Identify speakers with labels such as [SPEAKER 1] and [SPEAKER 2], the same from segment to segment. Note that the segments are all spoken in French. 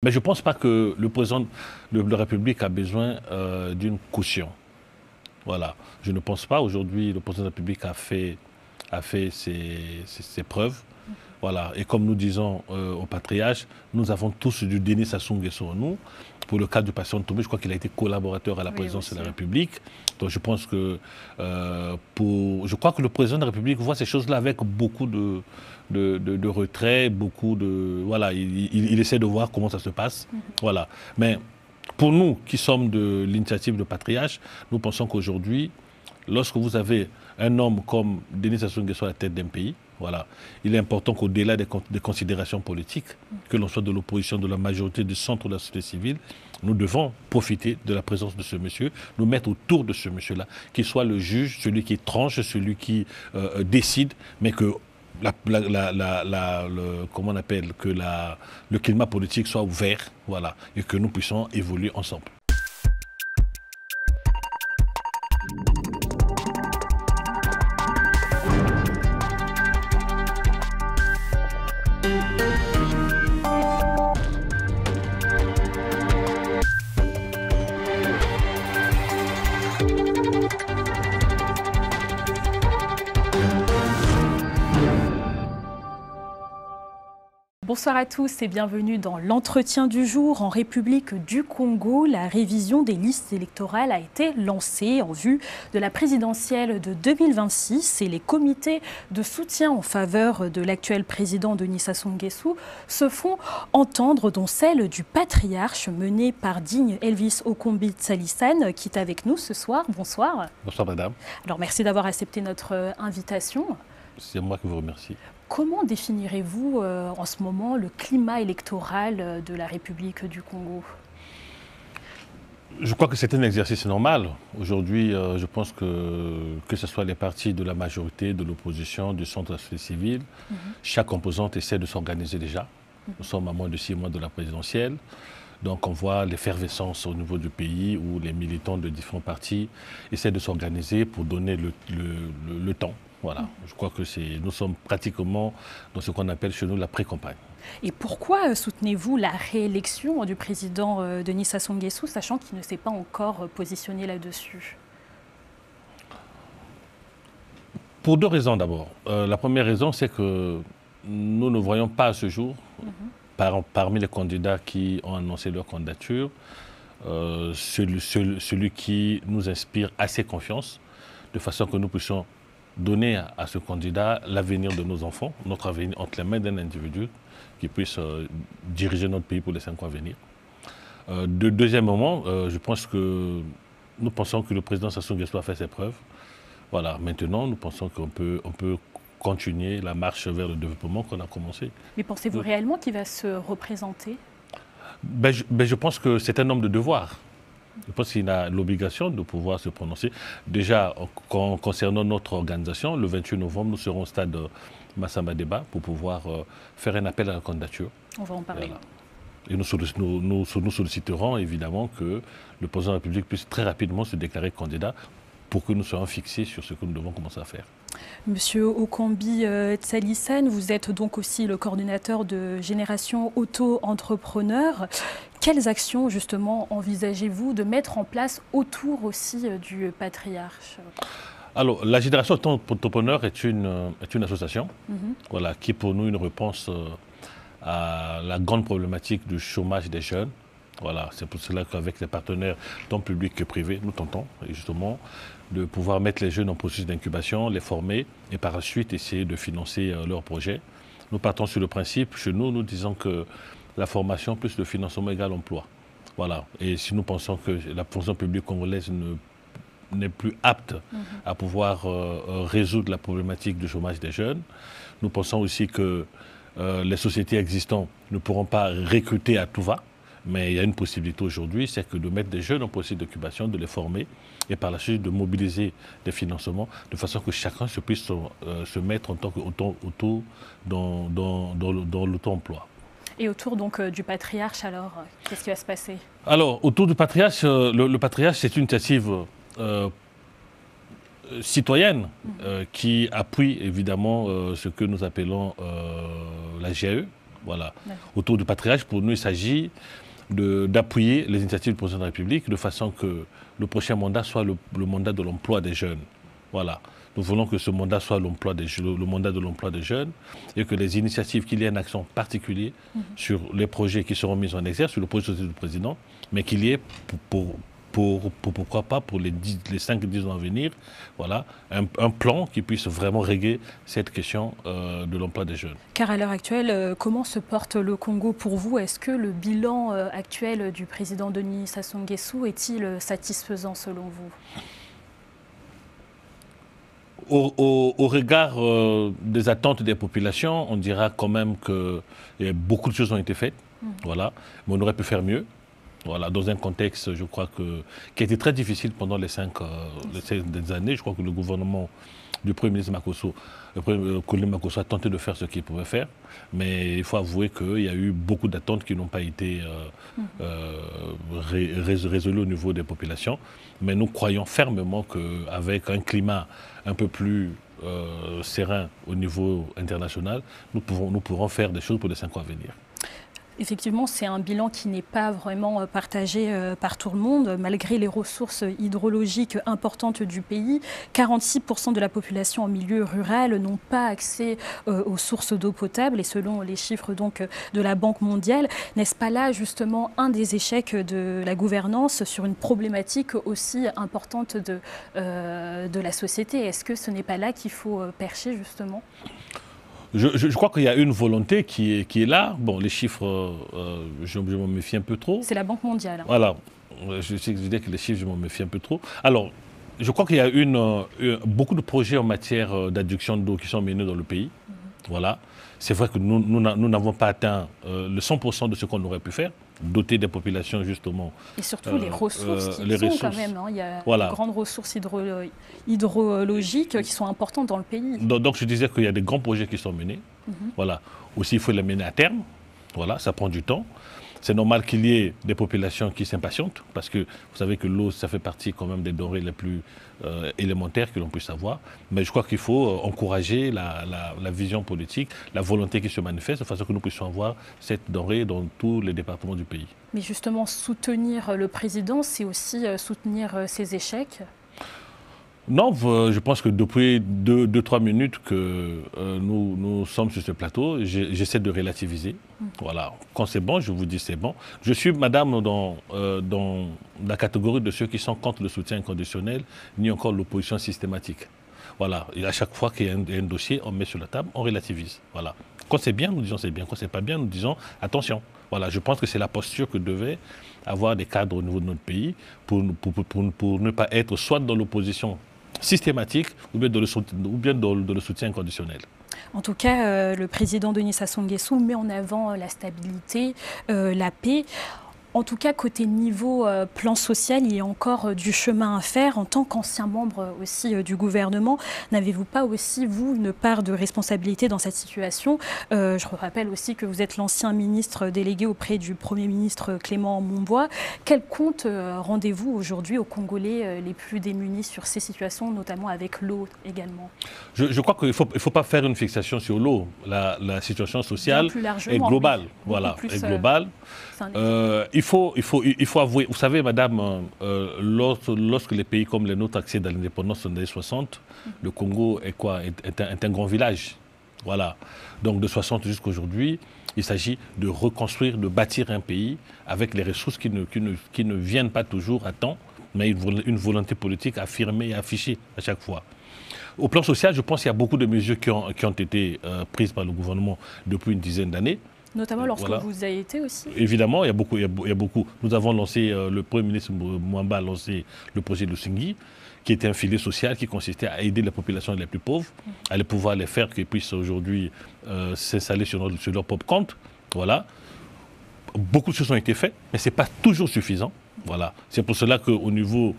[SPEAKER 1] Mais je ne pense pas que le président de la République a besoin d'une caution. Voilà. Je ne pense pas. Aujourd'hui, le président de la République a fait ses preuves. Voilà. Et comme nous disons au patriarche, nous avons tous du Denis Sassou Nguesso en nous. Pour le cas du patient Tomé, je crois qu'il a été collaborateur à la présidence de la République. Donc je pense que je crois que le président de la République voit ces choses-là avec beaucoup de retrait, beaucoup de voilà, il essaie de voir comment ça se passe. Voilà. Mais pour nous qui sommes de l'initiative de patriarche, nous pensons qu'aujourd'hui, lorsque vous avez un homme comme Denis Sassou Nguesso à la tête d'un pays, voilà, il est important qu'au-delà des considérations politiques, que l'on soit de l'opposition, de la majorité, du centre de la société civile, nous devons profiter de la présence de ce monsieur, nous mettre autour de ce monsieur-là, qu'il soit le juge, celui qui tranche, celui qui décide, mais que comment on appelle, que le climat politique soit ouvert, voilà, et que nous puissions évoluer ensemble.
[SPEAKER 2] Bonsoir à tous et bienvenue dans l'entretien du jour. En République du Congo, la révision des listes électorales a été lancée en vue de la présidentielle de 2026 et les comités de soutien en faveur de l'actuel président Denis Sassou Nguesso se font entendre, dont celle du patriarche mené par digne Elvis Okombi Tsalissane qui est avec nous ce soir. Bonsoir.
[SPEAKER 1] Bonsoir madame.
[SPEAKER 2] Alors merci d'avoir accepté notre invitation.
[SPEAKER 1] C'est moi qui vous remercie.
[SPEAKER 2] Comment définirez-vous en ce moment le climat électoral de la République du Congo?
[SPEAKER 1] Je crois que c'est un exercice normal. Aujourd'hui, je pense que ce soit les partis de la majorité, de l'opposition, du centre de la société civile, chaque composante essaie de s'organiser déjà. Nous sommes à moins de 6 mois de la présidentielle. Donc on voit l'effervescence au niveau du pays où les militants de différents partis essaient de s'organiser pour donner le temps. Voilà, je crois que nous sommes pratiquement dans ce qu'on appelle chez nous la pré-campagne.
[SPEAKER 2] Et pourquoi soutenez-vous la réélection du président Denis Sassou Nguesso, sachant qu'il ne s'est pas encore positionné là-dessus?
[SPEAKER 1] Pour 2 raisons d'abord. La première raison, c'est que nous ne voyons pas à ce jour, parmi les candidats qui ont annoncé leur candidature, celui qui nous inspire assez confiance, de façon que nous puissions donner à ce candidat l'avenir de nos enfants, notre avenir entre les mains d'un individu qui puisse diriger notre pays pour les 5 ans à venir. Deuxièmement, nous pensons que le président Sassou Nguesso a fait ses preuves. Voilà, maintenant, nous pensons qu'on peut continuer la marche vers le développement qu'on a commencé.
[SPEAKER 2] Mais pensez-vous réellement qu'il va se représenter?
[SPEAKER 1] Je pense que c'est un homme de devoir. Je pense qu'il a l'obligation de pouvoir se prononcer. Déjà, concernant notre organisation, le 28 novembre, nous serons au stade de Massamba Débat pour pouvoir faire un appel à la candidature.
[SPEAKER 2] On va en parler.
[SPEAKER 1] Voilà. Et nous solliciterons évidemment que le président de la République puisse très rapidement se déclarer candidat pour que nous soyons fixés sur ce que nous devons commencer à faire.
[SPEAKER 2] Monsieur Okombi Tsalissane, vous êtes donc aussi le coordinateur de Génération Auto-Entrepreneur. Quelles actions, justement, envisagez-vous de mettre en place autour aussi du patriarche?
[SPEAKER 1] Alors, la Génération Auto-Entrepreneur est une association voilà, qui est pour nous une réponse à la grande problématique du chômage des jeunes. Voilà, c'est pour cela qu'avec les partenaires, tant publics que privés, nous tentons justement de pouvoir mettre les jeunes en processus d'incubation, les former et par la suite essayer de financer leurs projets. Nous partons sur le principe, chez nous, nous disons que la formation plus le financement égale emploi. Voilà. Et si nous pensons que la fonction publique congolaise n'est plus apte à pouvoir résoudre la problématique du chômage des jeunes, nous pensons aussi que les sociétés existantes ne pourront pas recruter à tout va. Mais il y a une possibilité aujourd'hui, c'est que de mettre des jeunes en processus d'incubation, de les former et par la suite de mobiliser des financements de façon que chacun puisse se mettre en tant qu'auto dans l'auto-emploi.
[SPEAKER 2] Et autour donc du patriarche, alors, qu'est-ce qui va se passer? Alors,
[SPEAKER 1] autour du patriarche, le patriarche, c'est une initiative citoyenne qui appuie évidemment ce que nous appelons la GAE. Voilà. Autour du patriarche, pour nous, il s'agit d'appuyer les initiatives du président de la République de façon que le prochain mandat soit le mandat de l'emploi des jeunes. Voilà. Nous voulons que ce mandat soit le mandat de l'emploi des jeunes et que les initiatives, qu'il y ait un accent particulier sur les projets qui seront mis en exergue, sur le projet du président, mais qu'il y ait pourquoi pas pour les 5-10 ans à venir, voilà, un plan qui puisse vraiment régler cette question de l'emploi des jeunes.
[SPEAKER 2] Car à l'heure actuelle, comment se porte le Congo pour vous? Est-ce que le bilan actuel du président Denis Sassou Nguesso est-il satisfaisant selon vous?
[SPEAKER 1] Au regard des attentes des populations, on dira quand même que beaucoup de choses ont été faites, voilà, mais on aurait pu faire mieux. Voilà, dans un contexte, je crois, qui a été très difficile pendant les 5 années. Je crois que le gouvernement du Premier ministre Makosso, Colin Makosso, a tenté de faire ce qu'il pouvait faire. Mais il faut avouer qu'il y a eu beaucoup d'attentes qui n'ont pas été résolues au niveau des populations. Mais nous croyons fermement qu'avec un climat un peu plus serein au niveau international, nous pourrons faire des choses pour les 5 ans à venir.
[SPEAKER 2] Effectivement, c'est un bilan qui n'est pas vraiment partagé par tout le monde. Malgré les ressources hydrologiques importantes du pays, 46% de la population en milieu rural n'ont pas accès aux sources d'eau potable. Et selon les chiffres donc, de la Banque mondiale, n'est-ce pas là justement un des échecs de la gouvernance sur une problématique aussi importante de la société? Est-ce que ce n'est pas là qu'il faut percher justement ?
[SPEAKER 1] Je crois qu'il y a une volonté qui est là. Bon, les chiffres, je m'en méfie un peu trop.
[SPEAKER 2] C'est la Banque mondiale.
[SPEAKER 1] Voilà. Je dis que les chiffres, je m'en méfie un peu trop. Alors, je crois qu'il y a beaucoup de projets en matière d'adduction d'eau qui sont menés dans le pays. Voilà. C'est vrai que nous n'avons pas atteint le 100% de ce qu'on aurait pu faire, doter des populations justement.
[SPEAKER 2] Et surtout les ressources qui sont quand même. Hein. Il y a de grandes ressources hydrologiques qui sont importantes dans le pays.
[SPEAKER 1] Donc je disais qu'il y a des grands projets qui sont menés. Voilà. Aussi, il faut les mener à terme. Voilà, ça prend du temps. C'est normal qu'il y ait des populations qui s'impatientent parce que vous savez que l'eau, ça fait partie quand même des denrées les plus élémentaires que l'on puisse avoir. Mais je crois qu'il faut encourager la vision politique, la volonté qui se manifeste de façon que nous puissions avoir cette denrée dans tous les départements du pays.
[SPEAKER 2] Mais justement, soutenir le président, c'est aussi soutenir ses échecs?
[SPEAKER 1] Non, je pense que depuis 2-3 minutes que nous sommes sur ce plateau, j'essaie de relativiser. Voilà. Quand c'est bon, je vous dis c'est bon. Je suis, madame, dans la catégorie de ceux qui sont contre le soutien inconditionnel, ni encore l'opposition systématique. Voilà. Et à chaque fois qu'il y a un dossier, on met sur la table, on relativise. Voilà. Quand c'est bien, nous disons c'est bien. Quand c'est pas bien, nous disons attention. Voilà. Je pense que c'est la posture que devaient avoir des cadres au niveau de notre pays pour ne pas être soit dans l'opposition systématique ou bien dans le soutien inconditionnel.
[SPEAKER 2] En tout cas, le président Denis Sassou Nguesso met en avant la stabilité, la paix. En tout cas, côté niveau plan social, il y a encore du chemin à faire. En tant qu'ancien membre aussi du gouvernement, n'avez-vous pas aussi, vous, une part de responsabilité dans cette situation? Je rappelle aussi que vous êtes l'ancien ministre délégué auprès du Premier ministre Clément Monbois. Quel compte rendez-vous aujourd'hui aux Congolais les plus démunis sur ces situations, notamment avec l'eau également?
[SPEAKER 1] Je crois qu'il ne faut pas faire une fixation sur l'eau. La situation sociale est globale. Voilà, est globale. Il faut avouer, vous savez, madame, lorsque les pays comme les nôtres accèdent à l'indépendance dans les années 60, le Congo est un grand village. Voilà. Donc de 60 jusqu'à aujourd'hui, il s'agit de reconstruire, de bâtir un pays avec les ressources qui ne viennent pas toujours à temps, mais une volonté politique affirmée et affichée à chaque fois. Au plan social, je pense qu'il y a beaucoup de mesures qui ont été prises par le gouvernement depuis une dizaine d'années.
[SPEAKER 2] Notamment lorsque vous avez été aussi.
[SPEAKER 1] Évidemment, il y a beaucoup. Nous avons lancé, le Premier ministre Mwamba a lancé le projet de Singui, qui était un filet social qui consistait à aider les populations les plus pauvres, à pouvoir les faire qu'ils puissent aujourd'hui s'installer sur leur propre compte. Voilà. Beaucoup de choses ont été faites, mais ce n'est pas toujours suffisant. Voilà. C'est pour cela qu'au niveau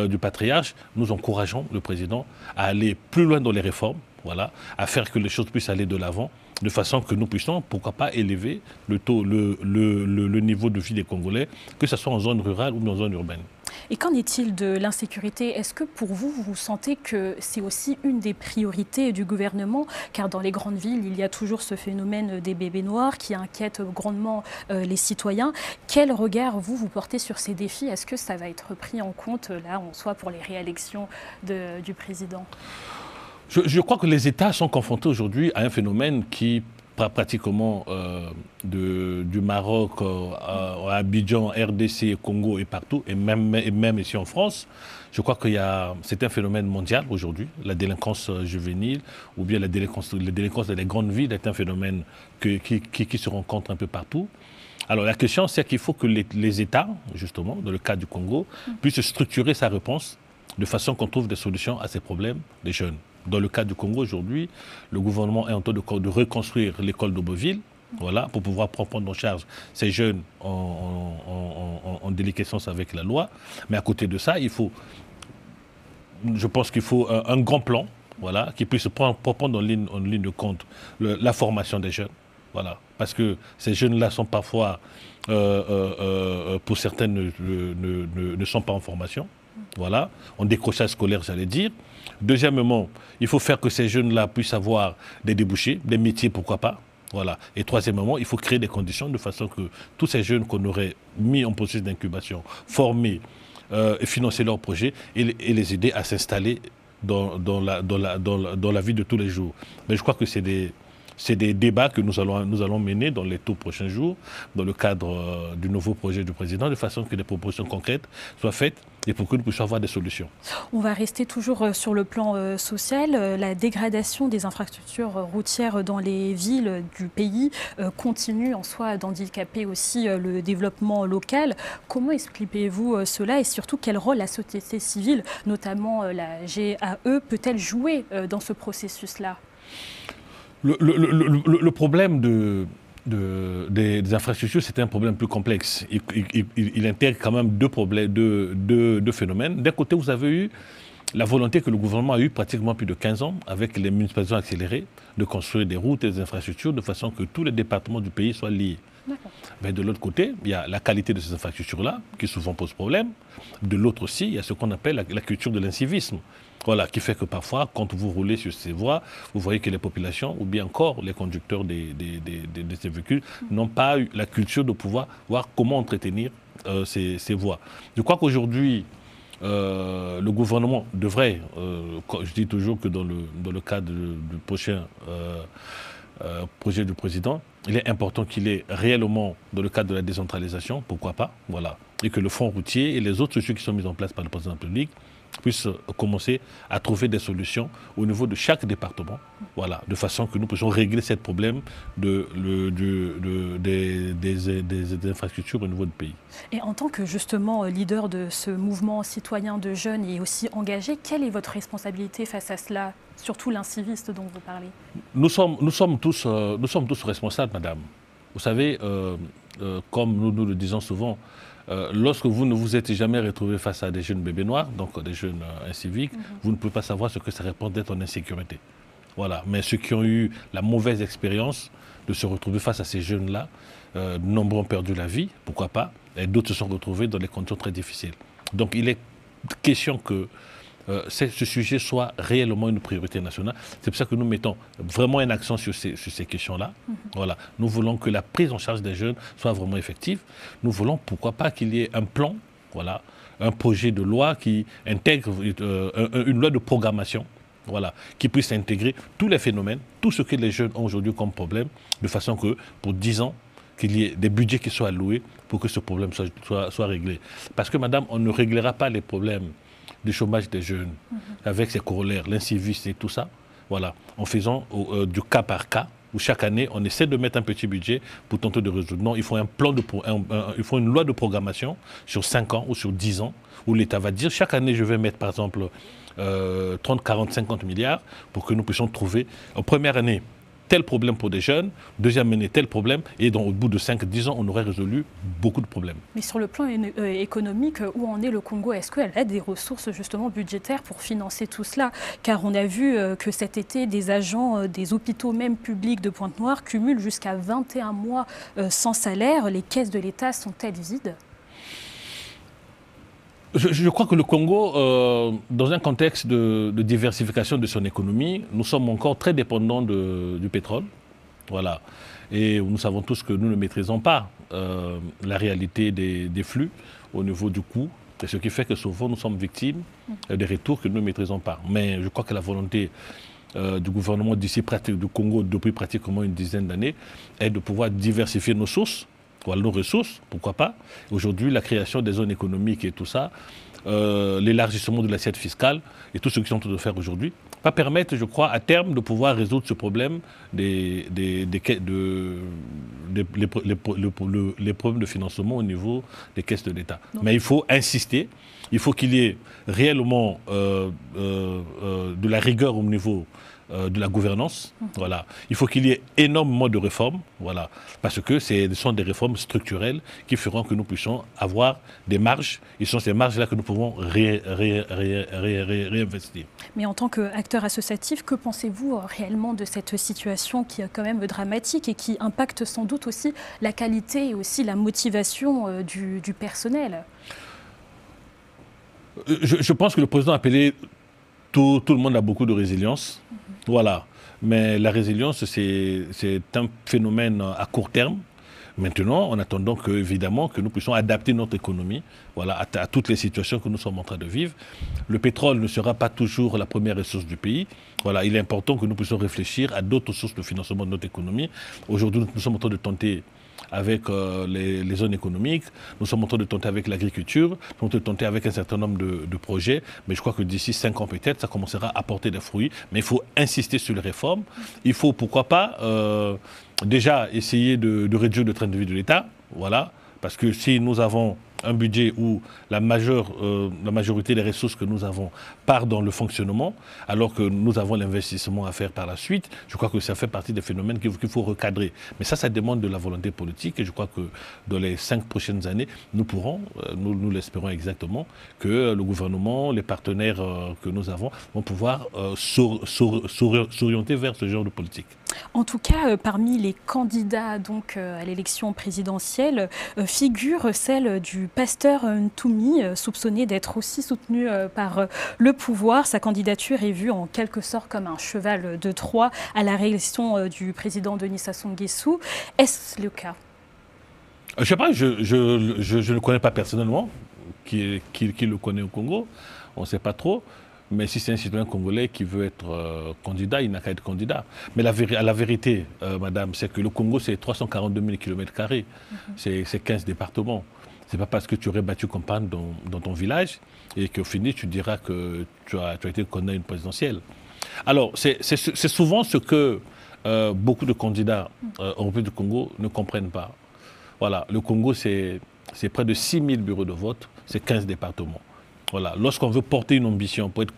[SPEAKER 1] du patriarche, nous encourageons le président à aller plus loin dans les réformes, voilà, à faire que les choses puissent aller de l'avant, de façon que nous puissions, pourquoi pas, élever le niveau de vie des Congolais, que ce soit en zone rurale ou en zone urbaine.
[SPEAKER 2] Et qu'en est-il de l'insécurité? Est-ce que pour vous, vous sentez que c'est aussi une des priorités du gouvernement? Car dans les grandes villes, il y a toujours ce phénomène des bébés noirs qui inquiète grandement les citoyens. Quel regard vous portez sur ces défis? Est-ce que ça va être pris en compte, là, en soi, pour les réélections du président?
[SPEAKER 1] Je crois que les États sont confrontés aujourd'hui à un phénomène qui, pratiquement du Maroc à Abidjan, RDC, Congo et partout, et même ici en France, je crois que c'est un phénomène mondial aujourd'hui. La délinquance juvénile ou bien la délinquance dans les grandes villes est un phénomène qui se rencontre un peu partout. Alors la question, c'est qu'il faut que les États, justement, dans le cas du Congo, puissent structurer sa réponse de façon qu'on trouve des solutions à ces problèmes des jeunes. Dans le cas du Congo aujourd'hui, le gouvernement est en train de reconstruire l'école d'Aubeville, voilà, pour pouvoir prendre en charge ces jeunes en déliquescence avec la loi. Mais à côté de ça, je pense qu'il faut un grand plan, voilà, qui puisse prendre en ligne de compte la formation des jeunes. Voilà, parce que ces jeunes-là sont parfois, pour certains, ne sont pas en formation. Voilà, en décrochage scolaire, j'allais dire. Deuxièmement, il faut faire que ces jeunes-là puissent avoir des débouchés, des métiers, pourquoi pas. Voilà. Et troisièmement, il faut créer des conditions de façon que tous ces jeunes qu'on aurait mis en processus d'incubation, formés, et financer leurs projets et les aider à s'installer dans la vie de tous les jours. Mais je crois que c'est des débats que nous allons mener dans les tout prochains jours, dans le cadre du nouveau projet du président, de façon que des propositions concrètes soient faites et pour que nous puissions avoir des solutions.
[SPEAKER 2] On va rester toujours sur le plan social. La dégradation des infrastructures routières dans les villes du pays continue en soi d'handicaper aussi le développement local. Comment expliquez-vous cela et surtout quel rôle la société civile, notamment la GAE, peut-elle jouer dans ce processus-là?
[SPEAKER 1] Le problème des infrastructures, c'est un problème plus complexe. Il intègre quand même deux phénomènes. D'un côté, vous avez eu la volonté que le gouvernement a eue pratiquement plus de 15 ans, avec les municipalisations accélérées, de construire des routes et des infrastructures de façon que tous les départements du pays soient liés. Mais de l'autre côté, il y a la qualité de ces infrastructures-là, qui souvent pose problème. De l'autre aussi, il y a ce qu'on appelle la culture de l'incivisme. Voilà, qui fait que parfois, quand vous roulez sur ces voies, vous voyez que les populations, ou bien encore les conducteurs de ces véhicules, n'ont pas eu la culture de pouvoir voir comment entretenir ces voies. Je crois qu'aujourd'hui, le gouvernement devrait, je dis toujours que dans le cadre du prochain projet du président, il est important qu'il ait réellement, dans le cadre de la décentralisation, pourquoi pas, voilà, et que le fonds routier et les autres structures qui sont mises en place par le président de la République puissent commencer à trouver des solutions au niveau de chaque département, voilà, de façon que nous puissions régler ce problème des infrastructures au niveau du pays.
[SPEAKER 2] Et en tant que justement leader de ce mouvement citoyen de jeunes et aussi engagé, quelle est votre responsabilité face à cela, surtout l'inciviste dont vous parlez? Nous
[SPEAKER 1] sommes tous responsables, madame. Vous savez, comme nous le disons souvent, lorsque vous ne vous êtes jamais retrouvé face à des jeunes bébés noirs, donc des jeunes inciviques, vous ne pouvez pas savoir ce que ça représente d'être en insécurité. Voilà. Mais ceux qui ont eu la mauvaise expérience de se retrouver face à ces jeunes-là, nombreux ont perdu la vie, pourquoi pas, et d'autres se sont retrouvés dans des conditions très difficiles. Donc il est question que ce sujet soit réellement une priorité nationale. C'est pour ça que nous mettons vraiment un accent sur ces questions-là. Voilà. Nous voulons que la prise en charge des jeunes soit vraiment effective. Nous voulons, pourquoi pas, qu'il y ait un plan, voilà, un projet de loi qui intègre une loi de programmation, voilà, qui puisse intégrer tous les phénomènes, tout ce que les jeunes ont aujourd'hui comme problème, de façon que pour 10 ans, qu'il y ait des budgets qui soient alloués pour que ce problème soit réglé. Parce que, madame, on ne réglera pas les problèmes du chômage des jeunes, avec ses corollaires, l'incivisme et tout ça, voilà, en faisant du cas par cas, où chaque année, on essaie de mettre un petit budget pour tenter de résoudre. Non, il faut il faut une loi de programmation sur 5 ans ou sur 10 ans, où l'État va dire, chaque année, je vais mettre, par exemple, 30, 40, 50 milliards pour que nous puissions trouver, en première année, tel problème pour des jeunes, deuxième année, tel problème, et au bout de 5-10 ans, on aurait résolu beaucoup de problèmes.
[SPEAKER 2] Mais sur le plan économique, où en est le Congo? Est-ce qu'elle a des ressources justement budgétaires pour financer tout cela? Car on a vu que cet été, des agents des hôpitaux même publics de Pointe-Noire cumulent jusqu'à 21 mois sans salaire. Les caisses de l'État sont-elles vides?
[SPEAKER 1] Je crois que le Congo, dans un contexte de diversification de son économie, nous sommes encore très dépendants du pétrole. Voilà. Et nous savons tous que nous ne maîtrisons pas la réalité des flux au niveau du coût. C'est ce qui fait que souvent nous sommes victimes des retours que nous ne maîtrisons pas. Mais je crois que la volonté du gouvernement d'ici du Congo depuis pratiquement une dizaine d'années est de pouvoir diversifier nos sources. Voilà, nos ressources, pourquoi pas. Aujourd'hui, la création des zones économiques et tout ça, l'élargissement de l'assiette fiscale et tout ce qu'ils sont en train de faire aujourd'hui, va permettre, je crois, à terme de pouvoir résoudre ce problème les problèmes de financement au niveau des caisses de l'État. Mais il faut insister, il faut qu'il y ait réellement de la rigueur au niveau de la gouvernance. Voilà. Il faut qu'il y ait énormément de réformes, voilà, parce que ce sont des réformes structurelles qui feront que nous puissions avoir des marges, et ce sont ces marges-là que nous pouvons réinvestir.
[SPEAKER 2] Mais en tant qu'acteur associatif, que pensez-vous réellement de cette situation qui est quand même dramatique et qui impacte sans doute aussi la qualité et aussi la motivation du personnel?
[SPEAKER 1] Je pense que le président a appelé tout le monde a beaucoup de résilience. Voilà. Mais la résilience, c'est un phénomène à court terme. Maintenant, en attendant évidemment que nous puissions adapter notre économie, voilà, à toutes les situations que nous sommes en train de vivre. Le pétrole ne sera pas toujours la première ressource du pays. Voilà, il est important que nous puissions réfléchir à d'autres sources de financement de notre économie. Aujourd'hui, nous sommes en train de tenter avec les zones économiques, nous sommes en train de tenter avec l'agriculture, nous sommes en train de tenter avec un certain nombre de projets, mais je crois que d'ici 5 ans peut-être, ça commencera à porter des fruits. Mais il faut insister sur les réformes. Il faut, pourquoi pas, déjà essayer de réduire le train de vie de l'État, voilà, parce que si nous avons un budget où la majorité des ressources que nous avons part dans le fonctionnement, alors que nous avons l'investissement à faire par la suite, je crois que ça fait partie des phénomènes qu'il faut recadrer. Mais ça demande de la volonté politique et je crois que dans les 5 prochaines années, nous pourrons, nous l'espérons exactement, que le gouvernement, les partenaires que nous avons vont pouvoir s'orienter vers ce genre de politique.
[SPEAKER 2] En tout cas, parmi les candidats donc, à l'élection présidentielle, figure celle du pasteur Ntoumi, soupçonné d'être aussi soutenu par le pouvoir. Sa candidature est vue en quelque sorte comme un cheval de Troie à la réélection du président Denis Sassou Nguesso. Est-ce le cas?
[SPEAKER 1] Je ne sais pas, je ne le connais pas personnellement, qui le connaît au Congo, on ne sait pas trop. Mais si c'est un citoyen congolais qui veut être candidat, il n'a qu'à être candidat. Mais la vérité, madame, c'est que le Congo, c'est 342 000 km². C'est 15 départements. Ce n'est pas parce que tu aurais battu campagne dans ton village et qu'au final, tu diras que tu as été candidat à une présidentielle. Alors, c'est souvent ce que beaucoup de candidats européens du Congo ne comprennent pas. Voilà, le Congo, c'est près de 6 000 bureaux de vote, c'est 15 départements. Voilà. Lorsqu'on veut porter une ambition pour être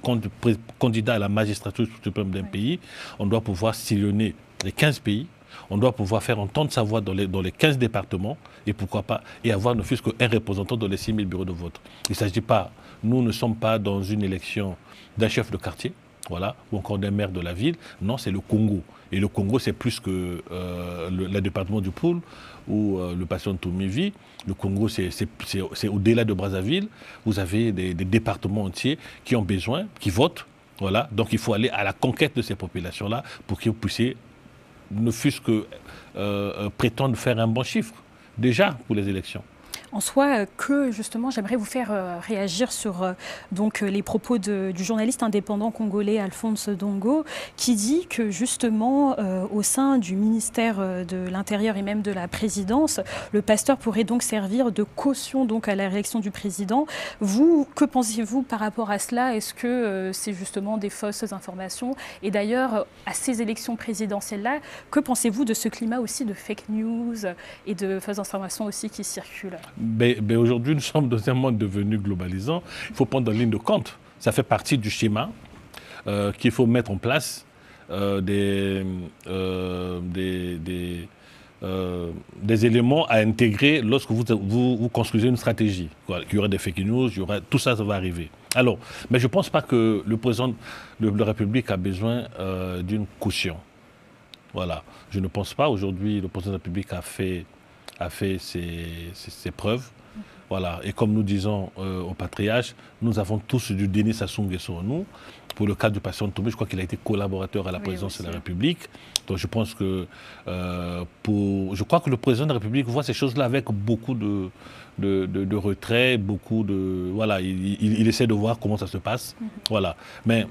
[SPEAKER 1] candidat à la magistrature suprême d'un pays, on doit pouvoir sillonner les 15 pays, on doit pouvoir faire entendre sa voix dans les 15 départements et pourquoi pas, et avoir ne fût-ce qu'un représentant dans les 6 000 bureaux de vote. Il ne s'agit pas, nous ne sommes pas dans une élection d'un chef de quartier, voilà, ou encore d'un maire de la ville. Non, c'est le Congo. Et le Congo, c'est plus que le département du Poul où le patient Ntoumi vit. Le Congo, c'est au-delà de Brazzaville. Vous avez des départements entiers qui ont besoin, qui votent. Voilà. Donc il faut aller à la conquête de ces populations-là pour qu'ils puissent, ne fût-ce que prétendre faire un bon chiffre, déjà pour les élections.
[SPEAKER 2] En soi, que justement, j'aimerais vous faire réagir sur donc, les propos du journaliste indépendant congolais Alphonse Dongo, qui dit que justement, au sein du ministère de l'Intérieur et même de la présidence, le pasteur pourrait donc servir de caution donc, à la réélection du président. Vous, que pensez-vous par rapport à cela? Est-ce que c'est justement des fausses informations? Et d'ailleurs, à ces élections présidentielles-là, que pensez-vous de ce climat aussi de fake news et de fausses informations aussi qui circulent?
[SPEAKER 1] Mais aujourd'hui, nous sommes dans un monde devenu globalisant. Il faut prendre en ligne de compte. Ça fait partie du schéma qu'il faut mettre en place des éléments à intégrer lorsque vous construisez une stratégie. Il y aura des fake news, tout ça, ça va arriver. Alors, mais je ne pense pas que le président de la République a besoin d'une caution. Voilà. Je ne pense pas. Aujourd'hui, le président de la République a fait ses preuves. Voilà. Et comme nous disons au patriarche, nous avons tous du Denis Sassou Nguesso en nous. Pour le cas du patient Tombé, je crois qu'il a été collaborateur à la présidence de la République. Donc je pense que je crois que le président de la République voit ces choses-là avec beaucoup de retrait, beaucoup de voilà, il essaie de voir comment ça se passe. Voilà. Mais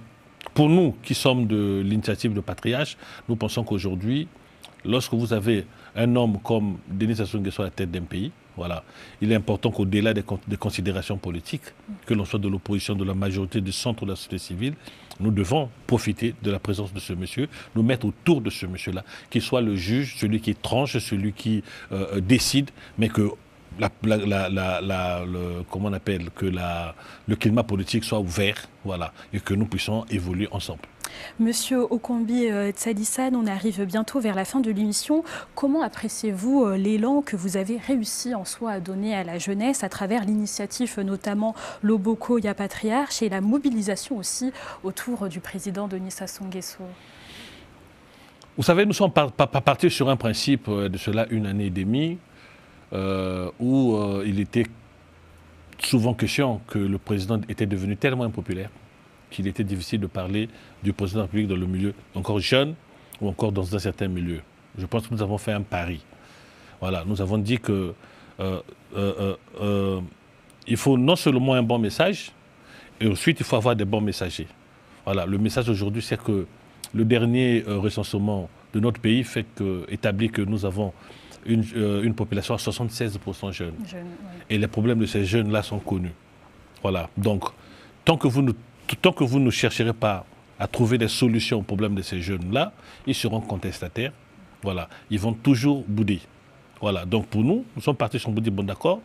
[SPEAKER 1] pour nous qui sommes de l'initiative de patriarche, nous pensons qu'aujourd'hui, lorsque vous avez un homme comme Denis Sassou Nguesso à la tête d'un pays, voilà, il est important qu'au-delà des considérations politiques, que l'on soit de l'opposition, de la majorité, du centre de la société civile, nous devons profiter de la présence de ce monsieur, nous mettre autour de ce monsieur-là, qu'il soit le juge, celui qui tranche, celui qui décide, mais que comment on appelle, que le climat politique soit ouvert, voilà, et que nous puissions évoluer ensemble.
[SPEAKER 2] Monsieur Okombi Tsalissane, on arrive bientôt vers la fin de l'émission. Comment appréciez-vous l'élan que vous avez réussi en soi à donner à la jeunesse à travers l'initiative notamment Loboko Ya Patriarche et la mobilisation aussi autour du président Denis Sassou Nguesso?
[SPEAKER 1] Vous savez, nous sommes partis sur un principe de cela une année et demie où il était souvent question que le président était devenu tellement impopulaire qu'il était difficile de parler du président de la République dans le milieu encore jeune ou encore dans un certain milieu. Je pense que nous avons fait un pari. Voilà, nous avons dit que il faut non seulement un bon message, et ensuite il faut avoir des bons messagers. Voilà, le message aujourd'hui, c'est que le dernier recensement de notre pays établit que nous avons une population à 76% jeune. Et les problèmes de ces jeunes-là sont connus. Voilà, donc tant que vous ne chercherez pas à trouver des solutions aux problèmes de ces jeunes-là, ils seront contestataires. Voilà, ils vont toujours bouder. Voilà, donc pour nous, nous sommes partis sur un bout bon d'accord,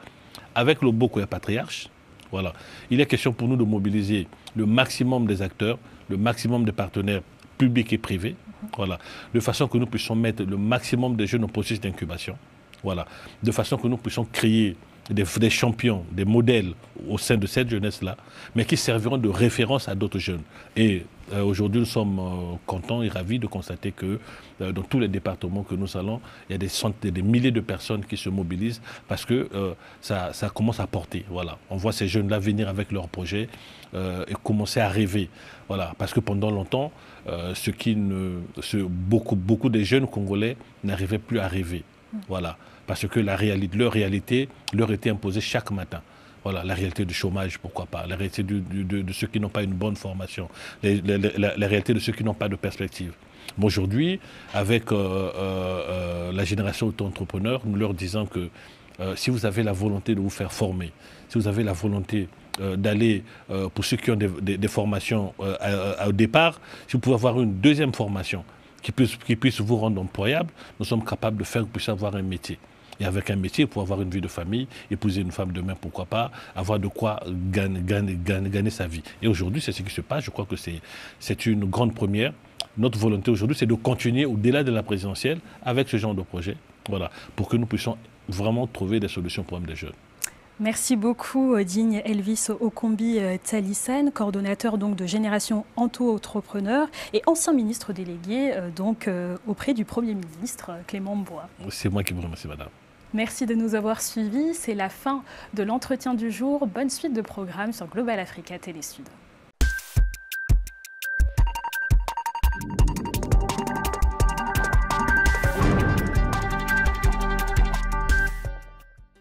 [SPEAKER 1] avec le Loboko Ya Patriarche. Voilà, il est question pour nous de mobiliser le maximum des acteurs, le maximum des partenaires publics et privés, voilà, de façon que nous puissions mettre le maximum de jeunes au processus d'incubation, voilà, de façon que nous puissions créer des champions, des modèles au sein de cette jeunesse-là, mais qui serviront de référence à d'autres jeunes. Et aujourd'hui, nous sommes contents et ravis de constater que dans tous les départements que nous allons, il y a des centaines, des milliers de personnes qui se mobilisent parce que ça commence à porter. Voilà. On voit ces jeunes-là venir avec leurs projets et commencer à rêver. Voilà. Parce que pendant longtemps, beaucoup des jeunes Congolais n'arrivaient plus à rêver. Voilà. Parce que leur réalité leur était imposée chaque matin. Voilà, la réalité du chômage, pourquoi pas, la réalité de ceux qui n'ont pas une bonne formation, la réalité de ceux qui n'ont pas de perspective. Bon, aujourd'hui, avec la génération auto-entrepreneur, nous leur disons que si vous avez la volonté de vous faire former, si vous avez la volonté d'aller, pour ceux qui ont des formations au départ, si vous pouvez avoir une deuxième formation qui puisse vous rendre employable, nous sommes capables de faire que vous puissiez avoir un métier. Et avec un métier, pour avoir une vie de famille, épouser une femme demain, pourquoi pas, avoir de quoi gagner sa vie. Et aujourd'hui, c'est ce qui se passe. Je crois que c'est une grande première. Notre volonté aujourd'hui, c'est de continuer au-delà de la présidentielle avec ce genre de projet, voilà, pour que nous puissions vraiment trouver des solutions pour les jeunes.
[SPEAKER 2] Merci beaucoup, digne Elvis Okombi Tsalissane, coordonnateur donc de Génération Auto-Entrepreneur et ancien ministre délégué auprès du Premier ministre Clément Mboua.
[SPEAKER 1] C'est moi qui vous remercie, madame.
[SPEAKER 2] Merci de nous avoir suivis. C'est la fin de l'entretien du jour. Bonne suite de programmes sur Global Africa Télé Sud.